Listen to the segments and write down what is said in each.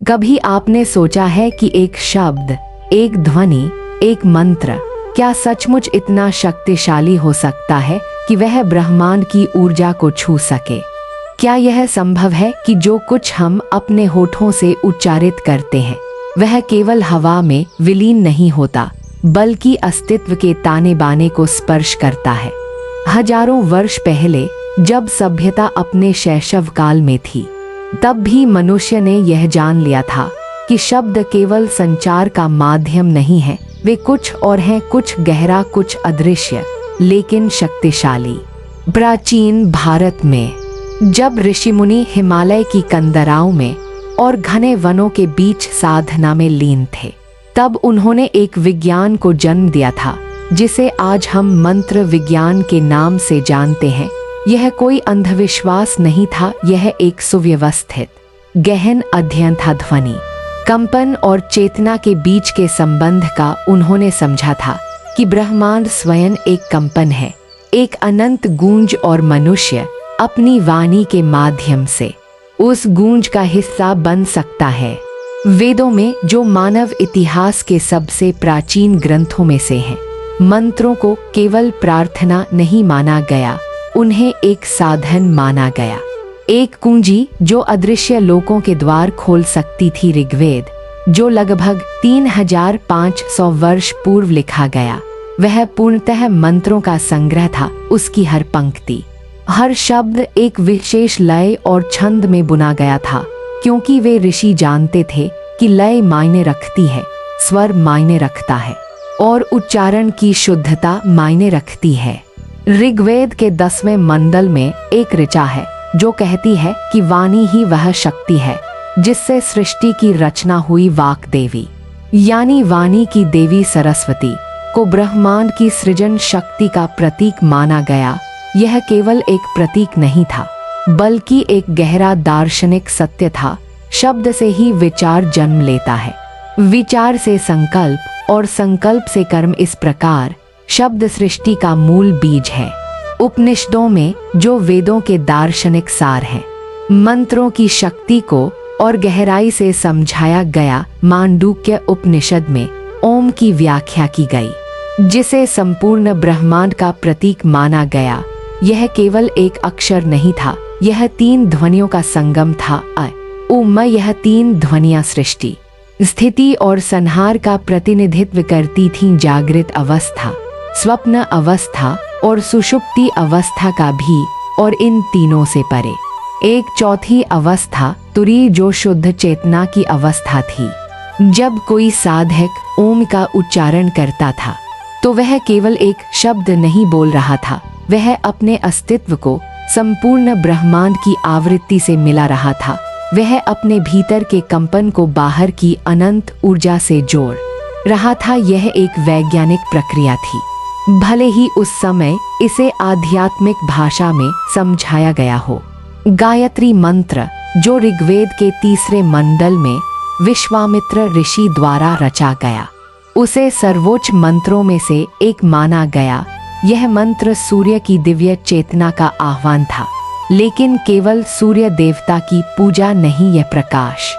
कभी आपने सोचा है कि एक शब्द, एक ध्वनि, एक मंत्र क्या सचमुच इतना शक्तिशाली हो सकता है कि वह ब्रह्मांड की ऊर्जा को छू सके? क्या यह संभव है कि जो कुछ हम अपने होठों से उच्चारित करते हैं वह केवल हवा में विलीन नहीं होता, बल्कि अस्तित्व के ताने बाने को स्पर्श करता है? हजारों वर्ष पहले जब सभ्यता अपने शैशव काल में थी, तब भी मनुष्य ने यह जान लिया था कि शब्द केवल संचार का माध्यम नहीं है, वे कुछ और हैं, कुछ गहरा, कुछ अदृश्य, लेकिन शक्तिशाली। प्राचीन भारत में जब ऋषि मुनि हिमालय की कंदराओं में और घने वनों के बीच साधना में लीन थे, तब उन्होंने एक विज्ञान को जन्म दिया था जिसे आज हम मंत्र विज्ञान के नाम से जानते हैं। यह कोई अंधविश्वास नहीं था, यह एक सुव्यवस्थित गहन अध्ययन था। ध्वनि, कंपन और चेतना के बीच के संबंध का उन्होंने समझा था कि ब्रह्मांड स्वयं एक कंपन है, एक अनंत गूंज, और मनुष्य अपनी वाणी के माध्यम से उस गूंज का हिस्सा बन सकता है। वेदों में, जो मानव इतिहास के सबसे प्राचीन ग्रंथों में से हैं, मंत्रों को केवल प्रार्थना नहीं माना गया, उन्हें एक साधन माना गया, एक कुंजी जो अदृश्य लोकों के द्वार खोल सकती थी। ऋग्वेद, जो लगभग 3500 वर्ष पूर्व लिखा गया, वह पूर्णतः मंत्रों का संग्रह था। उसकी हर पंक्ति, हर शब्द एक विशेष लय और छंद में बुना गया था, क्योंकि वे ऋषि जानते थे कि लय मायने रखती है, स्वर मायने रखता है, और उच्चारण की शुद्धता मायने रखती है। ऋग्वेद के 10वें मंडल में एक ऋचा है जो कहती है कि वाणी ही वह शक्ति है जिससे सृष्टि की रचना हुई। वाक देवी, यानी वाणी की देवी सरस्वती को ब्रह्मांड की सृजन शक्ति का प्रतीक माना गया। यह केवल एक प्रतीक नहीं था, बल्कि एक गहरा दार्शनिक सत्य था। शब्द से ही विचार जन्म लेता है, विचार से संकल्प, और संकल्प से कर्म। इस प्रकार शब्द सृष्टि का मूल बीज है। उपनिषदों में, जो वेदों के दार्शनिक सार हैं, मंत्रों की शक्ति को और गहराई से समझाया गया। मांडूक्य उपनिषद में ओम की व्याख्या की गई, जिसे संपूर्ण ब्रह्मांड का प्रतीक माना गया। यह केवल एक अक्षर नहीं था, यह 3 ध्वनियों का संगम था। अ, उ, म। यह 3 ध्वनियां सृष्टि, स्थिति और संहार का प्रतिनिधित्व करती थीं। जागृत अवस्था, स्वप्न अवस्था और सुषुप्ति अवस्था का भी, और इन तीनों से परे एक चौथी अवस्था, तुरीय, जो शुद्ध चेतना की अवस्था थी। जब कोई साधक ओम का उच्चारण करता था तो वह केवल एक शब्द नहीं बोल रहा था, वह अपने अस्तित्व को संपूर्ण ब्रह्मांड की आवृत्ति से मिला रहा था। वह अपने भीतर के कंपन को बाहर की अनंत ऊर्जा से जोड़ रहा था। यह एक वैज्ञानिक प्रक्रिया थी, भले ही उस समय इसे आध्यात्मिक भाषा में समझाया गया हो। गायत्री मंत्र, जो ऋग्वेद के 3 मंडल में विश्वामित्र ऋषि द्वारा रचा गया, उसे सर्वोच्च मंत्रों में से एक माना गया। यह मंत्र सूर्य की दिव्य चेतना का आह्वान था, लेकिन केवल सूर्य देवता की पूजा नहीं, यह प्रकाश,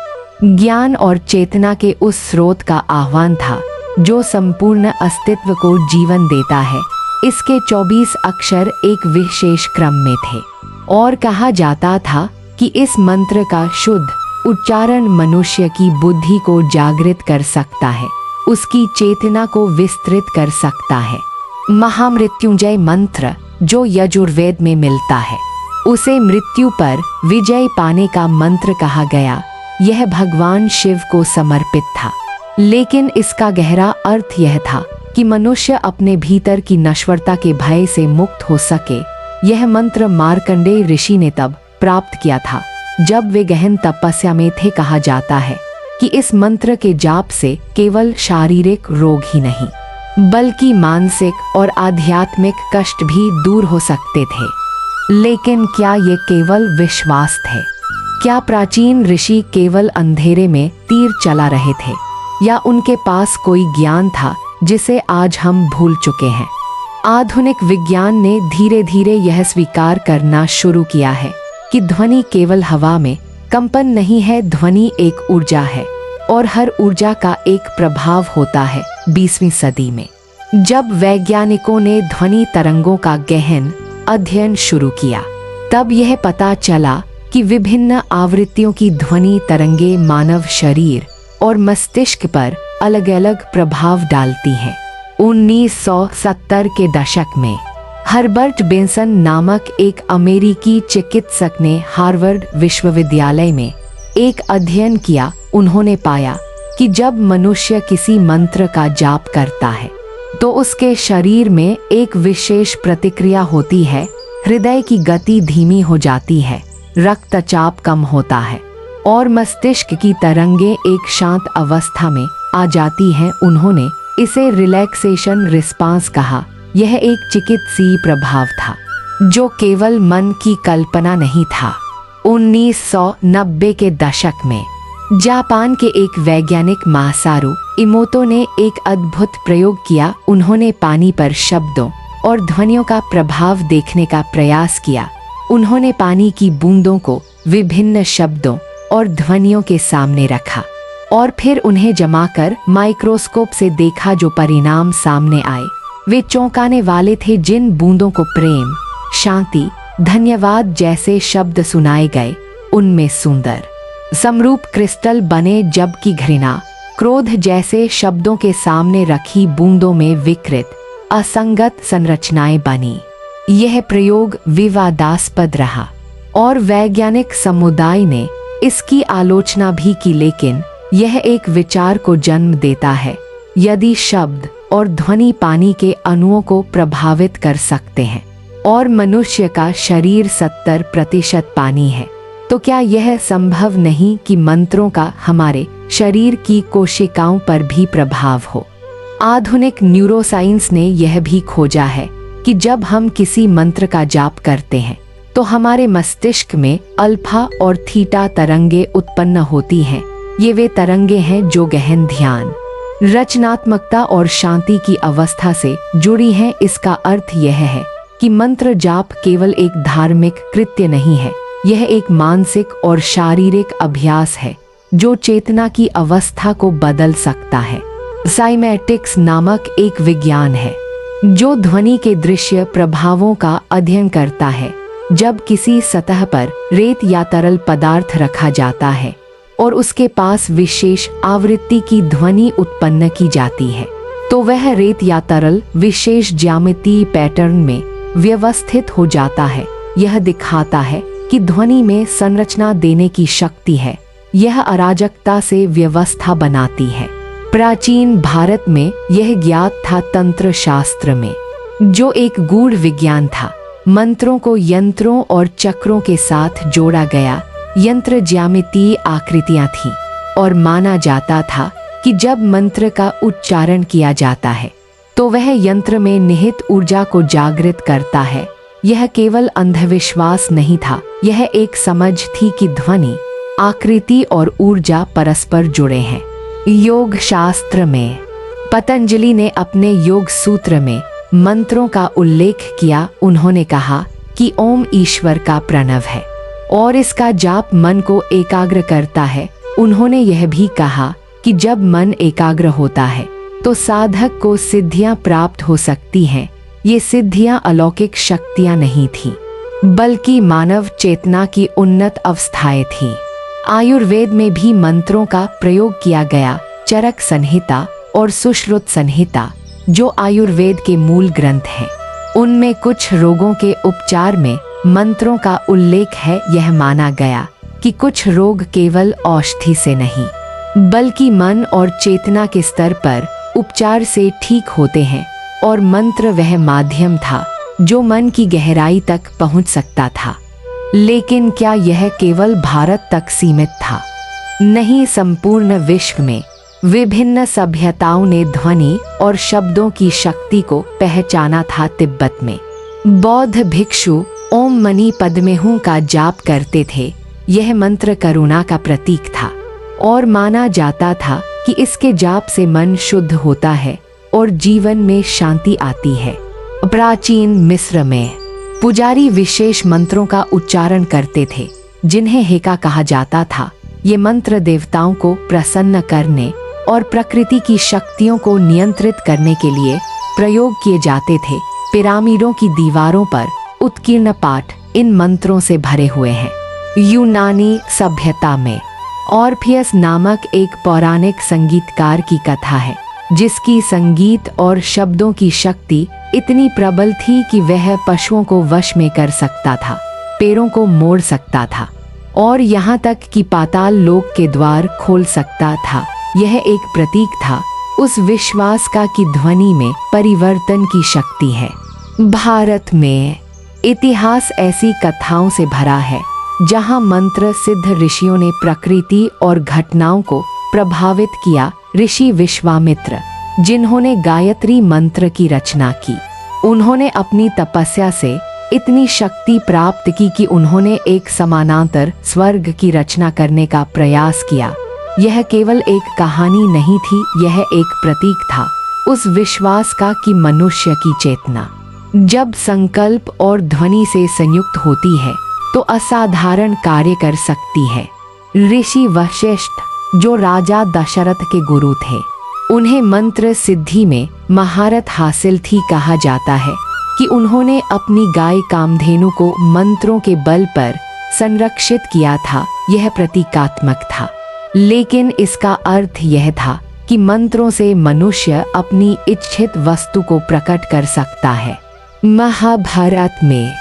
ज्ञान और चेतना के उस स्रोत का आह्वान था जो संपूर्ण अस्तित्व को जीवन देता है। इसके 24 अक्षर एक विशेष क्रम में थे, और कहा जाता था कि इस मंत्र का शुद्ध उच्चारण मनुष्य की बुद्धि को जागृत कर सकता है, उसकी चेतना को विस्तृत कर सकता है। महामृत्युंजय मंत्र, जो यजुर्वेद में मिलता है, उसे मृत्यु पर विजय पाने का मंत्र कहा गया। यह भगवान शिव को समर्पित था, लेकिन इसका गहरा अर्थ यह था कि मनुष्य अपने भीतर की नश्वरता के भय से मुक्त हो सके। यह मंत्र मार्कंडेय ऋषि ने तब प्राप्त किया था जब वे गहन तपस्या में थे। कहा जाता है कि इस मंत्र के जाप से केवल शारीरिक रोग ही नहीं, बल्कि मानसिक और आध्यात्मिक कष्ट भी दूर हो सकते थे। लेकिन क्या ये केवल विश्वास थे? क्या प्राचीन ऋषि केवल अंधेरे में तीर चला रहे थे, या उनके पास कोई ज्ञान था जिसे आज हम भूल चुके हैं? आधुनिक विज्ञान ने धीरे धीरे यह स्वीकार करना शुरू किया है कि ध्वनि केवल हवा में कंपन नहीं है, ध्वनि एक ऊर्जा है और हर ऊर्जा का एक प्रभाव होता है। 20वीं सदी में जब वैज्ञानिकों ने ध्वनि तरंगों का गहन अध्ययन शुरू किया, तब यह पता चला कि विभिन्न आवृत्तियों की ध्वनि तरंगे मानव शरीर और मस्तिष्क पर अलग अलग प्रभाव डालती हैं। 1970 के दशक में हर्बर्ट बेंसन नामक एक अमेरिकी चिकित्सक ने हार्वर्ड विश्वविद्यालय में एक अध्ययन किया। उन्होंने पाया कि जब मनुष्य किसी मंत्र का जाप करता है तो उसके शरीर में एक विशेष प्रतिक्रिया होती है। हृदय की गति धीमी हो जाती है, रक्तचाप कम होता है और मस्तिष्क की तरंगें एक शांत अवस्था में आ जाती हैं। उन्होंने इसे रिलैक्सेशन रिस्पांस कहा। यह एक चिकित्सीय प्रभाव था जो केवल मन की कल्पना नहीं था। 1990 के दशक में जापान के एक वैज्ञानिक मासारू इमोतो ने एक अद्भुत प्रयोग किया। उन्होंने पानी पर शब्दों और ध्वनियों का प्रभाव देखने का प्रयास किया। उन्होंने पानी की बूंदों को विभिन्न शब्दों और ध्वनियों के सामने रखा और फिर उन्हें जमाकर माइक्रोस्कोप से देखा। जो परिणाम सामने आए वे चौंकाने वाले थे। जिन बूंदों को प्रेम, शांति, धन्यवाद जैसे शब्द सुनाए गए, उनमें सुंदर समरूप क्रिस्टल बने, जबकि घृणा, क्रोध जैसे शब्दों के सामने रखी बूंदों में विकृत, असंगत संरचनाएं बनी। यह प्रयोग विवादास्पद रहा और वैज्ञानिक समुदाय ने इसकी आलोचना भी की, लेकिन यह एक विचार को जन्म देता है। यदि शब्द और ध्वनि पानी के अणुओं को प्रभावित कर सकते हैं और मनुष्य का शरीर 70% पानी है, तो क्या यह संभव नहीं कि मंत्रों का हमारे शरीर की कोशिकाओं पर भी प्रभाव हो? आधुनिक न्यूरोसाइंस ने यह भी खोजा है कि जब हम किसी मंत्र का जाप करते हैं तो हमारे मस्तिष्क में अल्फा और थीटा तरंगे उत्पन्न होती हैं। ये वे तरंगे हैं जो गहन ध्यान, रचनात्मकता और शांति की अवस्था से जुड़ी हैं। इसका अर्थ यह है कि मंत्र जाप केवल एक धार्मिक कृत्य नहीं है, यह एक मानसिक और शारीरिक अभ्यास है जो चेतना की अवस्था को बदल सकता है। साइमेटिक्स नामक एक विज्ञान है जो ध्वनि के दृश्य प्रभावों का अध्ययन करता है। जब किसी सतह पर रेत या तरल पदार्थ रखा जाता है और उसके पास विशेष आवृत्ति की ध्वनि उत्पन्न की जाती है, तो वह रेत या तरल विशेष ज्यामितीय पैटर्न में व्यवस्थित हो जाता है। यह दिखाता है कि ध्वनि में संरचना देने की शक्ति है। यह अराजकता से व्यवस्था बनाती है। प्राचीन भारत में यह ज्ञात था तंत्र शास्त्र में, जो एक गूढ़ विज्ञान था। मंत्रों को यंत्रों और चक्रों के साथ जोड़ा गया। यंत्र ज्यामितीय आकृतियां थीं और माना जाता था कि जब मंत्र का उच्चारण किया जाता है तो वह यंत्र में निहित ऊर्जा को जागृत करता है। यह केवल अंधविश्वास नहीं था, यह एक समझ थी कि ध्वनि, आकृति और ऊर्जा परस्पर जुड़े हैं। योग शास्त्र में पतंजलि ने अपने योग सूत्र में मंत्रों का उल्लेख किया। उन्होंने कहा कि ओम ईश्वर का प्रणव है और इसका जाप मन को एकाग्र करता है। उन्होंने यह भी कहा कि जब मन एकाग्र होता है तो साधक को सिद्धियां प्राप्त हो सकती हैं। ये सिद्धियां अलौकिक शक्तियां नहीं थीं, बल्कि मानव चेतना की उन्नत अवस्थाएं थीं। आयुर्वेद में भी मंत्रों का प्रयोग किया गया। चरक संहिता और सुश्रुत संहिता, जो आयुर्वेद के मूल ग्रंथ हैं, उनमें कुछ रोगों के उपचार में मंत्रों का उल्लेख है। यह माना गया कि कुछ रोग केवल औषधि से नहीं, बल्कि मन और चेतना के स्तर पर उपचार से ठीक होते हैं, और मंत्र वह माध्यम था जो मन की गहराई तक पहुंच सकता था। लेकिन क्या यह केवल भारत तक सीमित था? नहीं, संपूर्ण विश्व में विभिन्न सभ्यताओं ने ध्वनि और शब्दों की शक्ति को पहचाना था। तिब्बत में बौद्ध भिक्षु ओम मणि पद्मे हूं का जाप करते थे। यह मंत्र करुणा का प्रतीक था और माना जाता था कि इसके जाप से मन शुद्ध होता है और जीवन में शांति आती है। प्राचीन मिस्र में पुजारी विशेष मंत्रों का उच्चारण करते थे। जिन्हें हेका कहा जाता था। ये मंत्र देवताओं को प्रसन्न करने और प्रकृति की शक्तियों को नियंत्रित करने के लिए प्रयोग किए जाते थे। पिरामिडों की दीवारों पर उत्कीर्ण पाठ इन मंत्रों से भरे हुए हैं। यूनानी सभ्यता में ऑर्फियस नामक एक पौराणिक संगीतकार की कथा है, जिसकी संगीत और शब्दों की शक्ति इतनी प्रबल थी कि वह पशुओं को वश में कर सकता था, पैरों को मोड़ सकता था और यहाँ तक कि पाताल लोक के द्वार खोल सकता था। यह एक प्रतीक था उस विश्वास का कि ध्वनि में परिवर्तन की शक्ति है। भारत में इतिहास ऐसी कथाओं से भरा है जहाँ मंत्र सिद्ध ऋषियों ने प्रकृति और घटनाओं को प्रभावित किया। ऋषि विश्वामित्र, जिन्होंने गायत्री मंत्र की रचना की, उन्होंने अपनी तपस्या से इतनी शक्ति प्राप्त की कि उन्होंने एक समानांतर स्वर्ग की रचना करने का प्रयास किया। यह केवल एक कहानी नहीं थी, यह एक प्रतीक था उस विश्वास का कि मनुष्य की चेतना जब संकल्प और ध्वनि से संयुक्त होती है तो असाधारण कार्य कर सकती है। ऋषि वशिष्ठ, जो राजा दशरथ के गुरु थे, उन्हें मंत्र सिद्धि में महारत हासिल थी। कहा जाता है कि उन्होंने अपनी गाय कामधेनु को मंत्रों के बल पर संरक्षित किया था। यह प्रतीकात्मक था, लेकिन इसका अर्थ यह था कि मंत्रों से मनुष्य अपनी इच्छित वस्तु को प्रकट कर सकता है। महाभारत में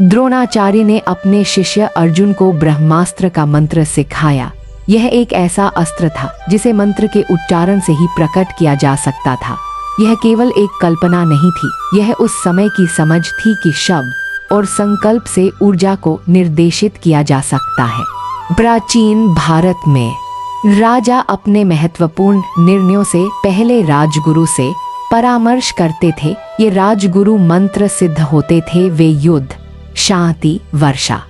द्रोणाचार्य ने अपने शिष्य अर्जुन को ब्रह्मास्त्र का मंत्र सिखाया। यह एक ऐसा अस्त्र था जिसे मंत्र के उच्चारण से ही प्रकट किया जा सकता था। यह केवल एक कल्पना नहीं थी, यह उस समय की समझ थी कि शब्द और संकल्प से ऊर्जा को निर्देशित किया जा सकता है। प्राचीन भारत में राजा अपने महत्वपूर्ण निर्णयों से पहले राजगुरु से परामर्श करते थे। ये राजगुरु मंत्र सिद्ध होते थे। वे युद्ध, शांति, वर्षा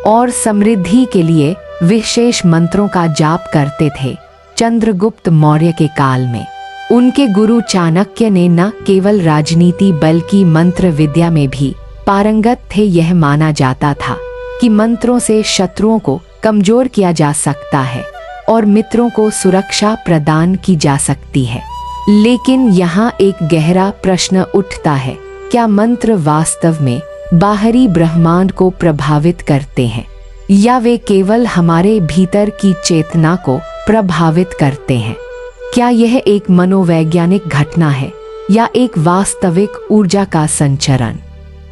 और समृद्धि के लिए विशेष मंत्रों का जाप करते थे। चंद्रगुप्त मौर्य के काल में उनके गुरु चाणक्य ने न केवल राजनीति बल्कि मंत्र विद्या में भी पारंगत थे। यह माना जाता था कि मंत्रों से शत्रुओं को कमजोर किया जा सकता है और मित्रों को सुरक्षा प्रदान की जा सकती है। लेकिन यहाँ एक गहरा प्रश्न उठता है, क्या मंत्र वास्तव में बाहरी ब्रह्मांड को प्रभावित करते हैं या वे केवल हमारे भीतर की चेतना को प्रभावित करते हैं? क्या यह एक मनोवैज्ञानिक घटना है या एक वास्तविक ऊर्जा का संचरण?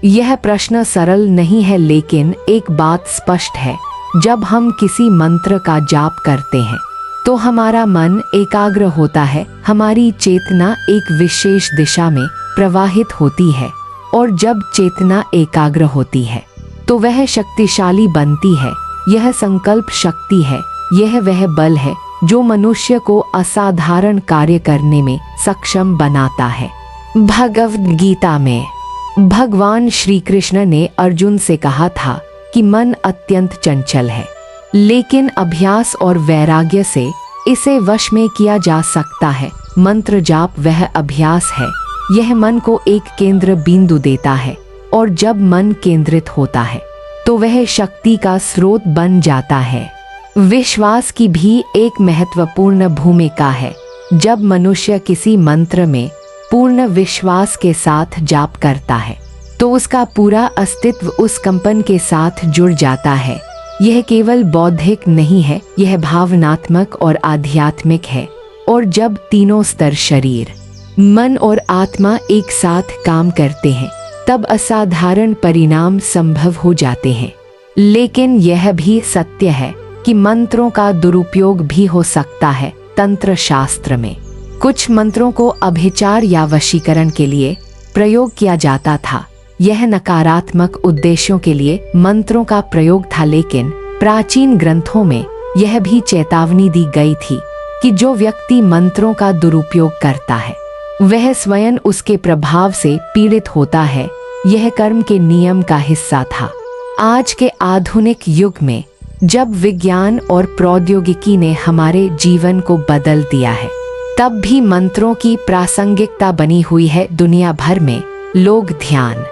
यह प्रश्न सरल नहीं है, लेकिन एक बात स्पष्ट है, जब हम किसी मंत्र का जाप करते हैं तो हमारा मन एकाग्र होता है, हमारी चेतना एक विशेष दिशा में प्रवाहित होती है और जब चेतना एकाग्र होती है तो वह शक्तिशाली बनती है। यह संकल्प शक्ति है, यह वह बल है जो मनुष्य को असाधारण कार्य करने में सक्षम बनाता है। भगवद गीता में भगवान श्री कृष्ण ने अर्जुन से कहा था कि मन अत्यंत चंचल है, लेकिन अभ्यास और वैराग्य से इसे वश में किया जा सकता है। मंत्र जाप वह अभ्यास है, यह मन को एक केंद्र बिंदु देता है और जब मन केंद्रित होता है तो वह शक्ति का स्रोत बन जाता है। विश्वास की भी एक महत्वपूर्ण भूमिका है। जब मनुष्य किसी मंत्र में पूर्ण विश्वास के साथ जाप करता है तो उसका पूरा अस्तित्व उस कंपन के साथ जुड़ जाता है। यह केवल बौद्धिक नहीं है, यह भावनात्मक और आध्यात्मिक है। और जब तीनों स्तर शरीर, मन और आत्मा एक साथ काम करते हैं तब असाधारण परिणाम संभव हो जाते हैं। लेकिन यह भी सत्य है कि मंत्रों का दुरुपयोग भी हो सकता है। तंत्र शास्त्र में कुछ मंत्रों को अभिचार या वशीकरण के लिए प्रयोग किया जाता था। यह नकारात्मक उद्देश्यों के लिए मंत्रों का प्रयोग था, लेकिन प्राचीन ग्रंथों में यह भी चेतावनी दी गई थी कि जो व्यक्ति मंत्रों का दुरुपयोग करता है वह स्वयं उसके प्रभाव से पीड़ित होता है। यह कर्म के नियम का हिस्सा था। आज के आधुनिक युग में जब विज्ञान और प्रौद्योगिकी ने हमारे जीवन को बदल दिया है, तब भी मंत्रों की प्रासंगिकता बनी हुई है। दुनिया भर में लोग ध्यान,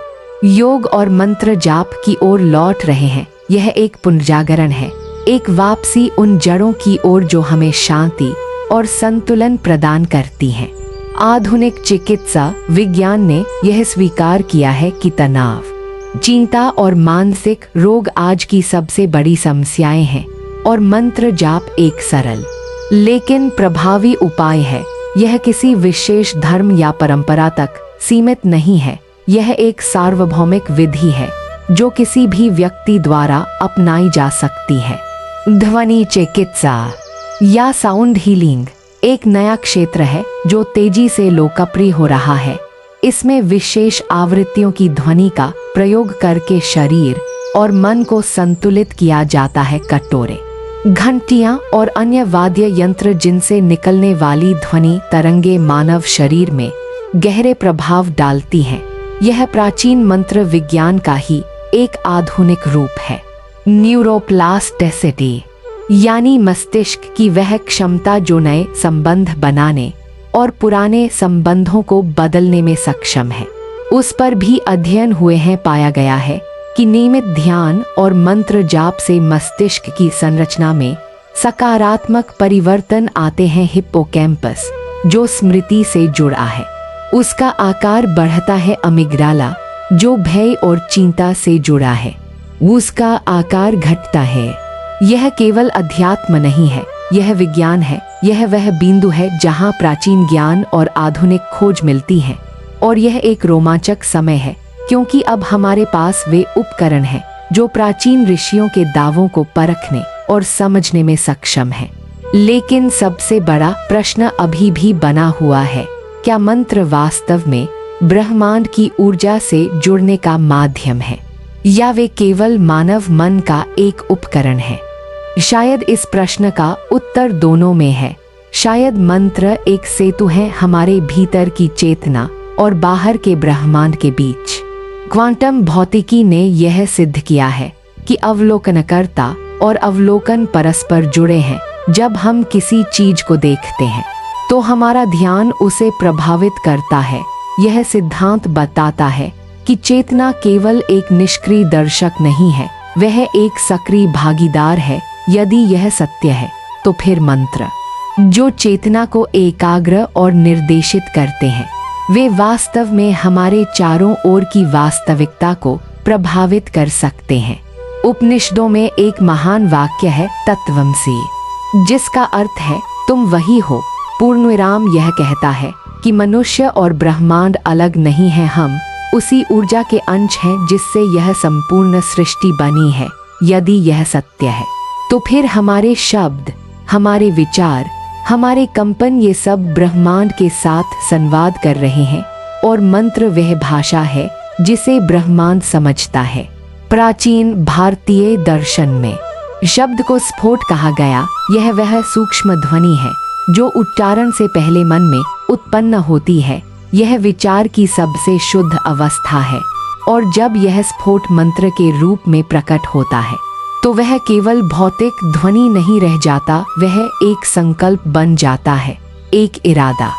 योग और मंत्र जाप की ओर लौट रहे हैं। यह एक पुनर्जागरण है, एक वापसी उन जड़ों की ओर जो हमें शांति और संतुलन प्रदान करती हैं। आधुनिक चिकित्सा विज्ञान ने यह स्वीकार किया है कि तनाव, चिंता और मानसिक रोग आज की सबसे बड़ी समस्याएं हैं और मंत्र जाप एक सरल लेकिन प्रभावी उपाय है। यह किसी विशेष धर्म या परंपरा तक सीमित नहीं है, यह एक सार्वभौमिक विधि है जो किसी भी व्यक्ति द्वारा अपनाई जा सकती है। ध्वनि चिकित्सा या साउंड हीलिंग एक नया क्षेत्र है जो तेजी से लोकप्रिय हो रहा है। इसमें विशेष आवृत्तियों की ध्वनि का प्रयोग करके शरीर और मन को संतुलित किया जाता है। कटोरे, घंटियां और अन्य वाद्य यंत्र जिनसे निकलने वाली ध्वनि तरंगे मानव शरीर में गहरे प्रभाव डालती हैं। यह प्राचीन मंत्र विज्ञान का ही एक आधुनिक रूप है। न्यूरोप्लास्टिसिटी यानी मस्तिष्क की वह क्षमता जो नए संबंध बनाने और पुराने संबंधों को बदलने में सक्षम है, उस पर भी अध्ययन हुए हैं। पाया गया है कि नियमित ध्यान और मंत्र जाप से मस्तिष्क की संरचना में सकारात्मक परिवर्तन आते हैं। हिप्पोकैम्पस जो स्मृति से जुड़ा है, उसका आकार बढ़ता है। अमिग्डाला जो भय और चिंता से जुड़ा है, उसका आकार घटता है। यह केवल अध्यात्म नहीं है, यह विज्ञान है। यह वह बिंदु है जहां प्राचीन ज्ञान और आधुनिक खोज मिलती हैं। और यह एक रोमांचक समय है क्योंकि अब हमारे पास वे उपकरण हैं जो प्राचीन ऋषियों के दावों को परखने और समझने में सक्षम हैं। लेकिन सबसे बड़ा प्रश्न अभी भी बना हुआ है, क्या मंत्र वास्तव में ब्रह्मांड की ऊर्जा से जुड़ने का माध्यम है या वे केवल मानव मन का एक उपकरण है? शायद इस प्रश्न का उत्तर दोनों में है। शायद मंत्र एक सेतु है हमारे भीतर की चेतना और बाहर के ब्रह्मांड के बीच। क्वांटम भौतिकी ने यह सिद्ध किया है कि अवलोकनकर्ता और अवलोकन परस्पर जुड़े हैं। जब हम किसी चीज को देखते हैं तो हमारा ध्यान उसे प्रभावित करता है। यह सिद्धांत बताता है कि चेतना केवल एक निष्क्रिय दर्शक नहीं है, वह एक सक्रिय भागीदार है। यदि यह सत्य है तो फिर मंत्र जो चेतना को एकाग्र और निर्देशित करते हैं, वे वास्तव में हमारे चारों ओर की वास्तविकता को प्रभावित कर सकते हैं। उपनिषदों में एक महान वाक्य है, तत्वमसि, जिसका अर्थ है तुम वही हो। पूर्णविराम यह कहता है कि मनुष्य और ब्रह्मांड अलग नहीं है, हम उसी ऊर्जा के अंश हैं जिससे यह संपूर्ण सृष्टि बनी है। यदि यह सत्य है तो फिर हमारे शब्द, हमारे विचार, हमारे कंपन ये सब ब्रह्मांड के साथ संवाद कर रहे हैं और मंत्र वह भाषा है जिसे ब्रह्मांड समझता है। प्राचीन भारतीय दर्शन में शब्द को स्फोट कहा गया। यह वह सूक्ष्म ध्वनि है जो उच्चारण से पहले मन में उत्पन्न होती है। यह विचार की सबसे शुद्ध अवस्था है और जब यह स्फोट मंत्र के रूप में प्रकट होता है तो वह केवल भौतिक ध्वनि नहीं रह जाता, वह एक संकल्प बन जाता है, एक इरादा,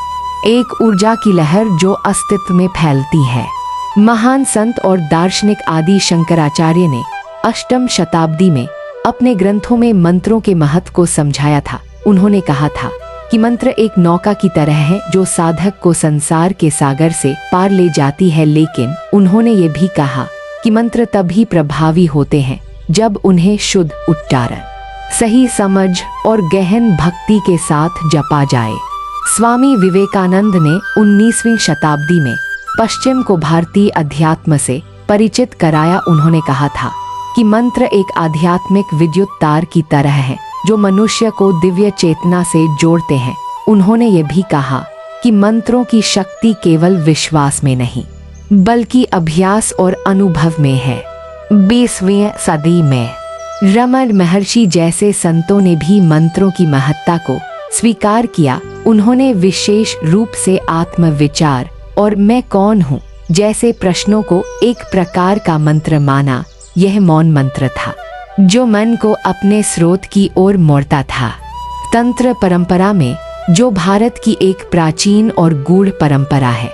एक ऊर्जा की लहर जो अस्तित्व में फैलती है। महान संत और दार्शनिक आदि शंकराचार्य ने 8वीं शताब्दी में अपने ग्रंथों में मंत्रों के महत्व को समझाया था। उन्होंने कहा था कि मंत्र एक नौका की तरह है जो साधक को संसार के सागर से पार ले जाती है। लेकिन उन्होंने ये भी कहा कि मंत्र तभी प्रभावी होते हैं जब उन्हें शुद्ध उच्चारण, सही समझ और गहन भक्ति के साथ जपा जाए। स्वामी विवेकानंद ने 19वीं शताब्दी में पश्चिम को भारतीय अध्यात्म से परिचित कराया। उन्होंने कहा था कि मंत्र एक आध्यात्मिक विद्युत तार की तरह है जो मनुष्य को दिव्य चेतना से जोड़ते हैं। उन्होंने ये भी कहा कि मंत्रों की शक्ति केवल विश्वास में नहीं बल्कि अभ्यास और अनुभव में है। 20वीं सदी में रमण महर्षि जैसे संतों ने भी मंत्रों की महत्ता को स्वीकार किया। उन्होंने विशेष रूप से आत्मविचार और मैं कौन हूँ जैसे प्रश्नों को एक प्रकार का मंत्र माना। यह मौन मंत्र था जो मन को अपने स्रोत की ओर मोड़ता था। तंत्र परंपरा में, जो भारत की एक प्राचीन और गूढ़ परंपरा है,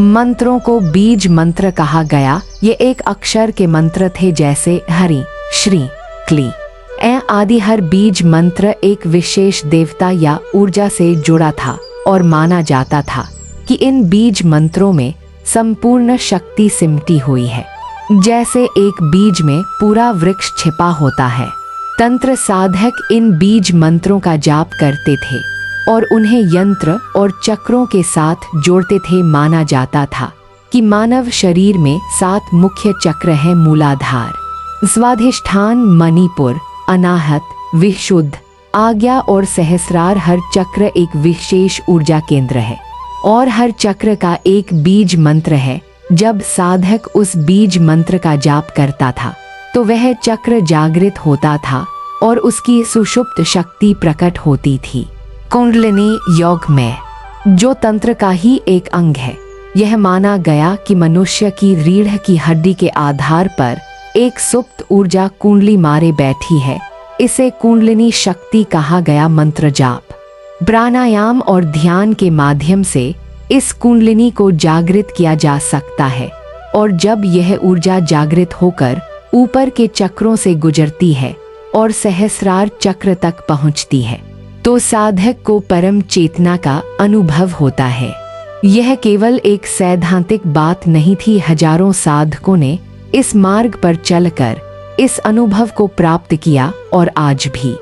मंत्रों को बीज मंत्र कहा गया। ये एक अक्षर के मंत्र थे जैसे हरि, श्री, क्ली ए आदि हर बीज मंत्र एक विशेष देवता या ऊर्जा से जुड़ा था और माना जाता था कि इन बीज मंत्रों में संपूर्ण शक्ति सिमटी हुई है। जैसे एक बीज में पूरा वृक्ष छिपा होता है। तंत्र साधक इन बीज मंत्रों का जाप करते थे और उन्हें यंत्र और चक्रों के साथ जोड़ते थे। माना जाता था कि मानव शरीर में 7 मुख्य चक्र हैं। मूलाधार, स्वाधिष्ठान, मणिपुर, अनाहत, विशुद्ध, आज्ञा और सहस्रार। हर चक्र एक विशेष ऊर्जा केंद्र है और हर चक्र का एक बीज मंत्र है। जब साधक उस बीज मंत्र का जाप करता था तो वह चक्र जागृत होता था और उसकी सुषुप्त शक्ति प्रकट होती थी। कुंडलिनी योग में, जो तंत्र का ही एक अंग है, यह माना गया कि मनुष्य की रीढ़ की हड्डी के आधार पर एक सुप्त ऊर्जा कुंडली मारे बैठी है। इसे कुंडलिनी शक्ति कहा गया। मंत्र जाप, प्राणायाम और ध्यान के माध्यम से इस कुंडलिनी को जागृत किया जा सकता है और जब यह ऊर्जा जागृत होकर ऊपर के चक्रों से गुजरती है और सहस्रार चक्र तक पहुंचती है तो साधक को परम चेतना का अनुभव होता है। यह केवल एक सैद्धांतिक बात नहीं थी। हजारों साधकों ने इस मार्ग पर चलकर इस अनुभव को प्राप्त किया और आज भी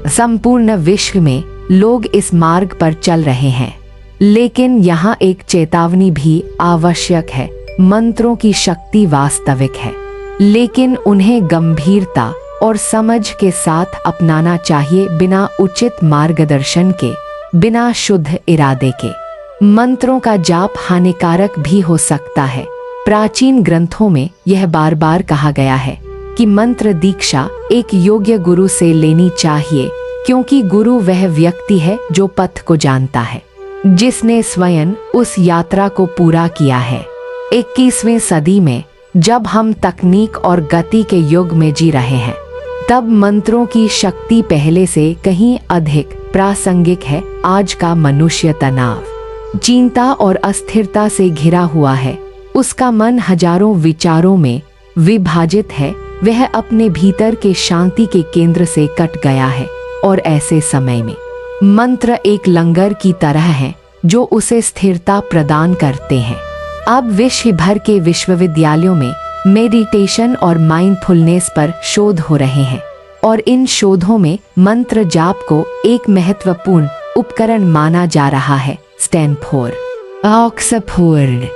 संपूर्ण विश्व में लोग इस मार्ग पर चल रहे हैं। लेकिन यहाँ एक चेतावनी भी आवश्यक है। मंत्रों की शक्ति वास्तविक है, लेकिन उन्हें गंभीरता और समझ के साथ अपनाना चाहिए, बिना उचित मार्गदर्शन के, बिना शुद्ध इरादे के। मंत्रों का जाप हानिकारक भी हो सकता है। प्राचीन ग्रंथों में यह बार बार कहा गया है कि मंत्र दीक्षा एक योग्य गुरु से लेनी चाहिए, क्योंकि गुरु वह व्यक्ति है जो पथ को जानता है, जिसने स्वयं उस यात्रा को पूरा किया है। 21वीं सदी में जब हम तकनीक और गति के युग में जी रहे हैं, तब मंत्रों की शक्ति पहले से कहीं अधिक प्रासंगिक है। आज का मनुष्य तनाव, चिंता और अस्थिरता से घिरा हुआ है। उसका मन हजारों विचारों में विभाजित है। वह अपने भीतर के शांति के केंद्र से कट गया है और ऐसे समय में मंत्र एक लंगर की तरह हैं जो उसे स्थिरता प्रदान करते हैं। अब विश्व भर के विश्वविद्यालयों में मेडिटेशन और माइंडफुलनेस पर शोध हो रहे हैं और इन शोधों में मंत्र जाप को एक महत्वपूर्ण उपकरण माना जा रहा है। स्टैनफोर्ड, ऑक्सफोर्ड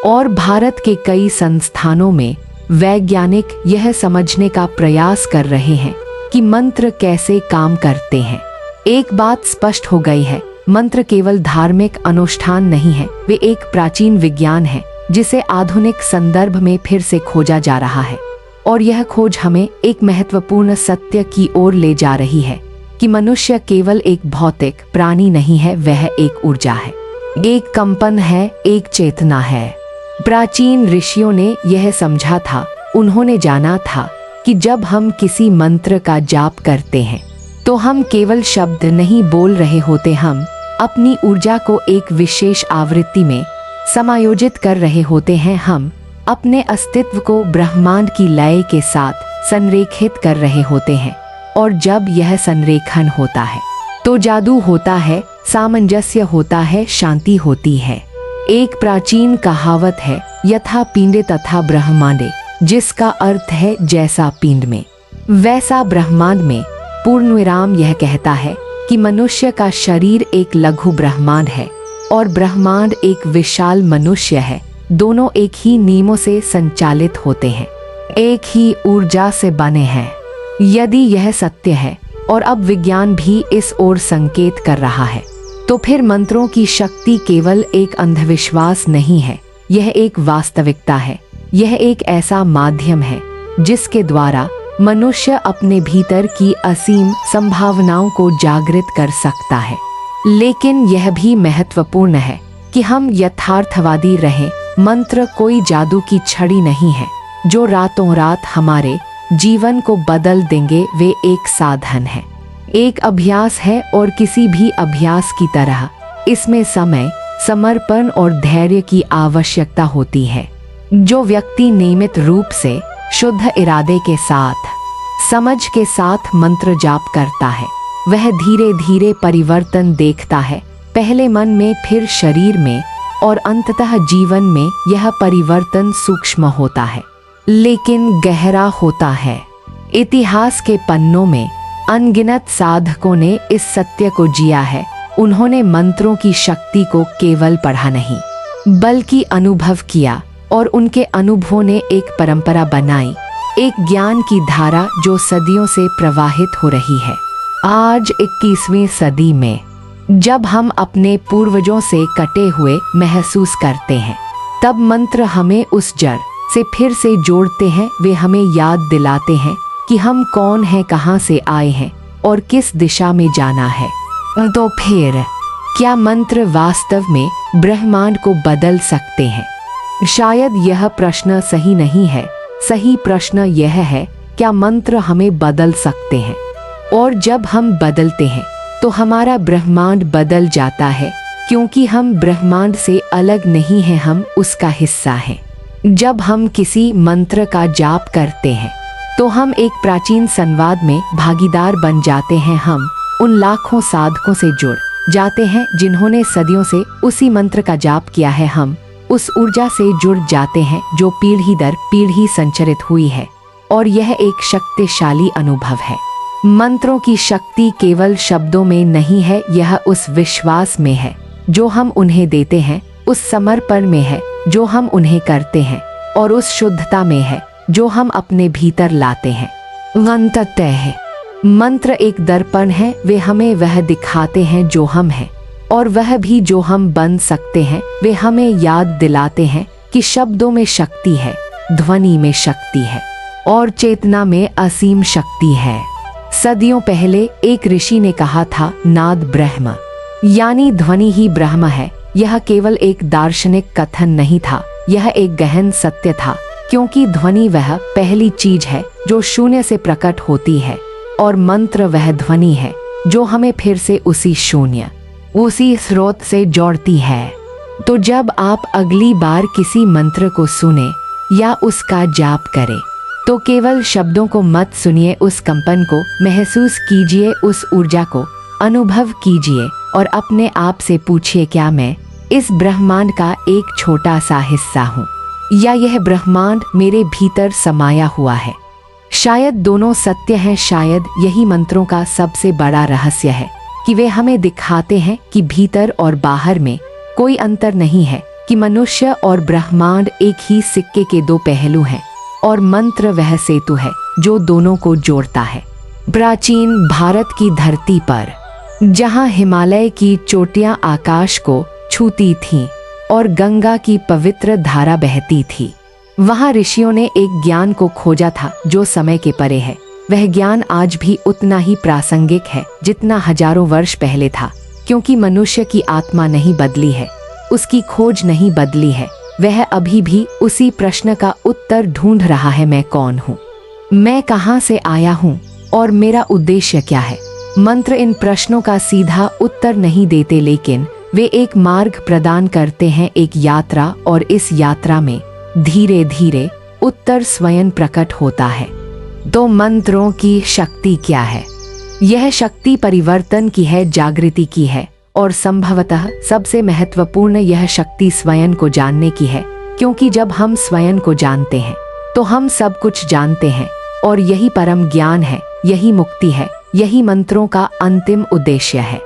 और भारत के कई संस्थानों में वैज्ञानिक यह समझने का प्रयास कर रहे हैं कि मंत्र कैसे काम करते हैं। एक बात स्पष्ट हो गई है, मंत्र केवल धार्मिक अनुष्ठान नहीं है, वे एक प्राचीन विज्ञान है जिसे आधुनिक संदर्भ में फिर से खोजा जा रहा है। और यह खोज हमें एक महत्वपूर्ण सत्य की ओर ले जा रही है कि मनुष्य केवल एक भौतिक प्राणी नहीं है, वह एक ऊर्जा है, एक कंपन है, एक चेतना है। प्राचीन ऋषियों ने यह समझा था। उन्होंने जाना था कि जब हम किसी मंत्र का जाप करते हैं तो हम केवल शब्द नहीं बोल रहे होते, हम अपनी ऊर्जा को एक विशेष आवृत्ति में समायोजित कर रहे होते हैं। हम अपने अस्तित्व को ब्रह्मांड की लय के साथ संरेखित कर रहे होते हैं और जब यह संरेखन होता है तो जादू होता है, सामंजस्य होता है, शांति होती है। एक प्राचीन कहावत है, यथा पिंडे तथा ब्रह्मांडे, जिसका अर्थ है जैसा पिंड में वैसा ब्रह्मांड में। पूर्णविराम यह कहता है कि मनुष्य का शरीर एक लघु ब्रह्मांड है और ब्रह्मांड एक विशाल मनुष्य है। दोनों एक ही नियमों से संचालित होते हैं, एक ही ऊर्जा से बने हैं। यदि यह सत्य है और अब विज्ञान भी इस ओर संकेत कर रहा है, तो फिर मंत्रों की शक्ति केवल एक अंधविश्वास नहीं है, यह एक वास्तविकता है। यह एक ऐसा माध्यम है जिसके द्वारा मनुष्य अपने भीतर की असीम संभावनाओं को जागृत कर सकता है। लेकिन यह भी महत्वपूर्ण है कि हम यथार्थवादी रहें। मंत्र कोई जादू की छड़ी नहीं है जो रातों रात हमारे जीवन को बदल देंगे। वे एक साधन है, एक अभ्यास है और किसी भी अभ्यास की तरह इसमें समय, समर्पण और धैर्य की आवश्यकता होती है। जो व्यक्ति नियमित रूप से शुद्ध इरादे के साथ समझ के साथ मंत्र जाप करता है, वह धीरे धीरे परिवर्तन देखता है, पहले मन में, फिर शरीर में और अंततः जीवन में। यह परिवर्तन सूक्ष्म होता है लेकिन गहरा होता है। इतिहास के पन्नों में अनगिनत साधकों ने इस सत्य को जिया है। उन्होंने मंत्रों की शक्ति को केवल पढ़ा नहीं बल्कि अनुभव किया, और उनके अनुभवों ने एक परंपरा बनाई, एक ज्ञान की धारा जो सदियों से प्रवाहित हो रही है। आज 21वीं सदी में जब हम अपने पूर्वजों से कटे हुए महसूस करते हैं, तब मंत्र हमें उस जड़ से फिर से जोड़ते हैं। वे हमें याद दिलाते हैं कि हम कौन हैं, कहां से आए हैं और किस दिशा में जाना है। तो फिर क्या मंत्र वास्तव में ब्रह्मांड को बदल सकते हैं? शायद यह प्रश्न सही नहीं है। सही प्रश्न यह है, क्या मंत्र हमें बदल सकते हैं? और जब हम बदलते हैं तो हमारा ब्रह्मांड बदल जाता है, क्योंकि हम ब्रह्मांड से अलग नहीं हैं, हम उसका हिस्सा हैं। जब हम किसी मंत्र का जाप करते हैं तो हम एक प्राचीन संवाद में भागीदार बन जाते हैं। हम उन लाखों साधकों से जुड़ जाते हैं जिन्होंने सदियों से उसी मंत्र का जाप किया है। हम उस ऊर्जा से जुड़ जाते हैं जो पीढ़ी दर पीढ़ी संचरित हुई है, और यह एक शक्तिशाली अनुभव है। मंत्रों की शक्ति केवल शब्दों में नहीं है, यह उस विश्वास में है जो हम उन्हें देते हैं, उस समर्पण में है जो हम उन्हें करते हैं, और उस शुद्धता में है जो हम अपने भीतर लाते हैं। अंततः मंत्र एक दर्पण है। वे हमें वह दिखाते हैं जो हम हैं, और वह भी जो हम बन सकते हैं। वे हमें याद दिलाते हैं कि शब्दों में शक्ति है, ध्वनि में शक्ति है, और चेतना में असीम शक्ति है। सदियों पहले एक ऋषि ने कहा था, नाद ब्रह्म, यानी ध्वनि ही ब्रह्म है। यह केवल एक दार्शनिक कथन नहीं था, यह एक गहन सत्य था, क्योंकि ध्वनि वह पहली चीज है जो शून्य से प्रकट होती है, और मंत्र वह ध्वनि है जो हमें फिर से उसी शून्य, उसी स्रोत से जोड़ती है। तो जब आप अगली बार किसी मंत्र को सुने या उसका जाप करें, तो केवल शब्दों को मत सुनिए, उस कंपन को महसूस कीजिए, उस ऊर्जा को अनुभव कीजिए, और अपने आप से पूछिए, क्या मैं इस ब्रह्मांड का एक छोटा सा हिस्सा हूँ, या यह ब्रह्मांड मेरे भीतर समाया हुआ है? शायद दोनों सत्य हैं। शायद यही मंत्रों का सबसे बड़ा रहस्य है कि वे हमें दिखाते हैं कि भीतर और बाहर में कोई अंतर नहीं है, कि मनुष्य और ब्रह्मांड एक ही सिक्के के दो पहलू हैं, और मंत्र वह सेतु है जो दोनों को जोड़ता है। प्राचीन भारत की धरती पर, जहां हिमालय की चोटियां आकाश को छूती थीं और गंगा की पवित्र धारा बहती थी, वहां ऋषियों ने एक ज्ञान को खोजा था जो समय के परे है। वह ज्ञान आज भी उतना ही प्रासंगिक है जितना हजारों वर्ष पहले था, क्योंकि मनुष्य की आत्मा नहीं बदली है, उसकी खोज नहीं बदली है। वह अभी भी उसी प्रश्न का उत्तर ढूंढ रहा है, मैं कौन हूँ, मैं कहाँ से आया हूँ, और मेरा उद्देश्य क्या है। मंत्र इन प्रश्नों का सीधा उत्तर नहीं देते, लेकिन वे एक मार्ग प्रदान करते हैं, एक यात्रा, और इस यात्रा में धीरे धीरे उत्तर स्वयं प्रकट होता है। तो मंत्रों की शक्ति क्या है? यह शक्ति परिवर्तन की है, जागृति की है, और संभवतः सबसे महत्वपूर्ण यह शक्ति स्वयं को जानने की है, क्योंकि जब हम स्वयं को जानते हैं तो हम सब कुछ जानते हैं, और यही परम ज्ञान है, यही मुक्ति है, यही मंत्रों का अंतिम उद्देश्य है।